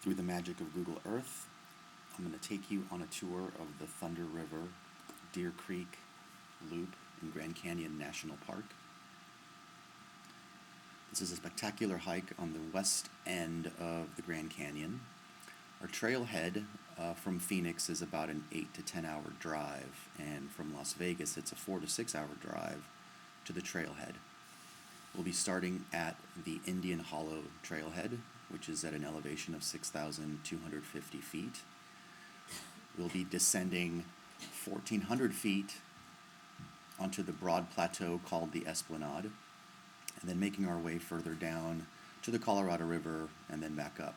Through the magic of Google Earth, I'm going to take you on a tour of the Thunder River Deer Creek Loop in Grand Canyon National Park. This is a spectacular hike on the west end of the Grand Canyon. Our trailhead from Phoenix is about an 8 to 10 hour drive, and from Las Vegas it's a 4 to 6 hour drive to the trailhead. We'll be starting at the Indian Hollow trailhead, which is at an elevation of 6,250 feet. We'll be descending 1,400 feet onto the broad plateau called the Esplanade, and then making our way further down to the Colorado River and then back up.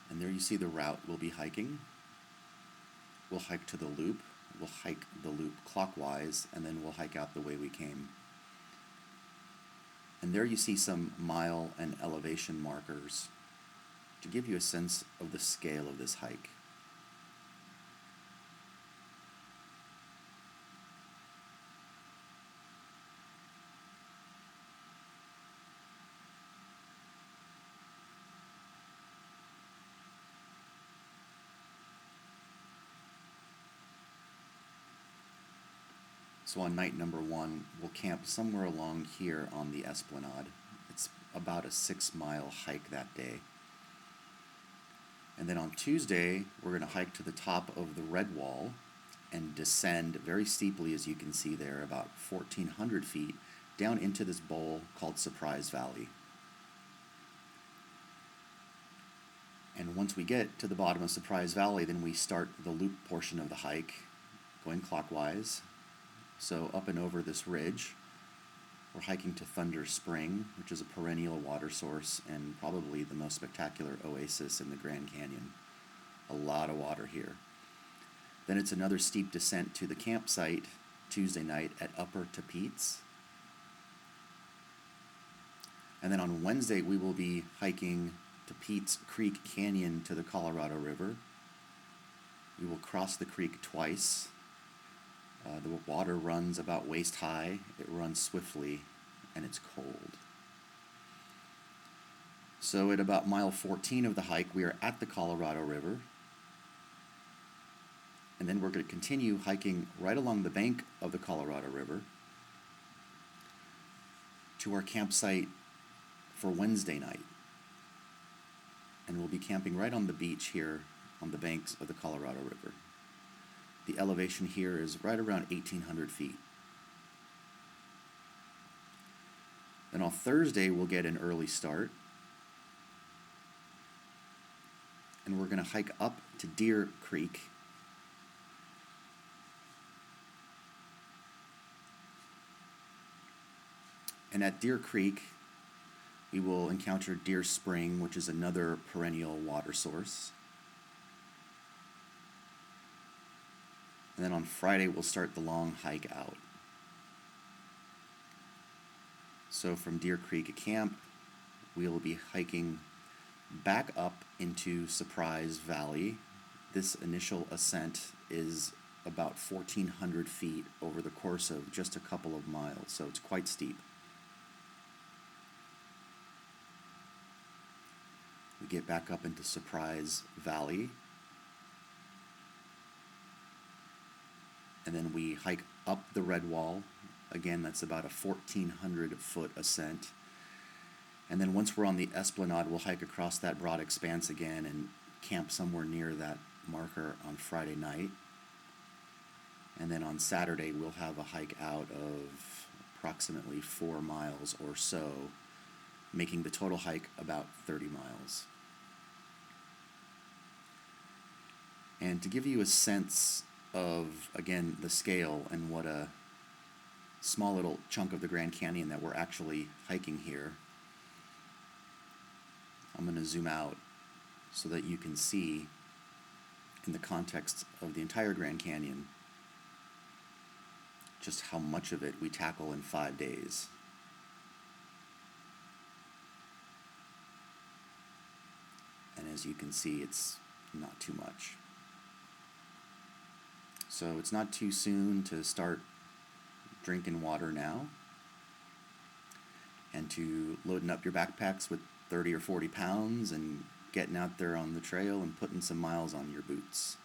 And there you see the route we'll be hiking. We'll hike to the loop, we'll hike the loop clockwise, and then we'll hike out the way we came. And there you see some mile and elevation markers to give you a sense of the scale of this hike. So on night number 1, we'll camp somewhere along here on the Esplanade. It's about a 6-mile hike that day. And then on Tuesday, we're going to hike to the top of the Red Wall and descend very steeply, as you can see there, about 1,400 feet down into this bowl called Surprise Valley. And once we get to the bottom of Surprise Valley, then we start the loop portion of the hike, going clockwise. So up and over this ridge, we're hiking to Thunder Spring, which is a perennial water source and probably the most spectacular oasis in the Grand Canyon. A lot of water here. Then it's another steep descent to the campsite Tuesday night at Upper Tapeats. And then on Wednesday, we will be hiking Tapeats Creek Canyon to the Colorado River. We will cross the creek twice. The water runs about waist high, it runs swiftly, and it's cold. So at about mile 14 of the hike, we are at the Colorado River. And then we're going to continue hiking right along the bank of the Colorado River to our campsite for Wednesday night. And we'll be camping right on the beach here on the banks of the Colorado River. The elevation here is right around 1,800 feet. Then on Thursday, we'll get an early start. And we're going to hike up to Deer Creek. And at Deer Creek, we will encounter Deer Spring, which is another perennial water source. And then on Friday, we'll start the long hike out. So from Deer Creek Camp, we'll be hiking back up into Surprise Valley. This initial ascent is about 1,400 feet over the course of just a couple of miles, so it's quite steep. We get back up into Surprise Valley. And then we hike up the Red Wall. Again, that's about a 1,400-foot ascent. And then once we're on the Esplanade, we'll hike across that broad expanse again and camp somewhere near that marker on Friday night. And then on Saturday, we'll have a hike out of approximately 4 miles or so, making the total hike about 30 miles. And to give you a sense of, again, the scale and what a small little chunk of the Grand Canyon that we're actually hiking here, I'm going to zoom out so that you can see, in the context of the entire Grand Canyon, just how much of it we tackle in 5 days. And as you can see, it's not too much. So it's not too soon to start drinking water now and to loading up your backpacks with 30 or 40 pounds and getting out there on the trail and putting some miles on your boots.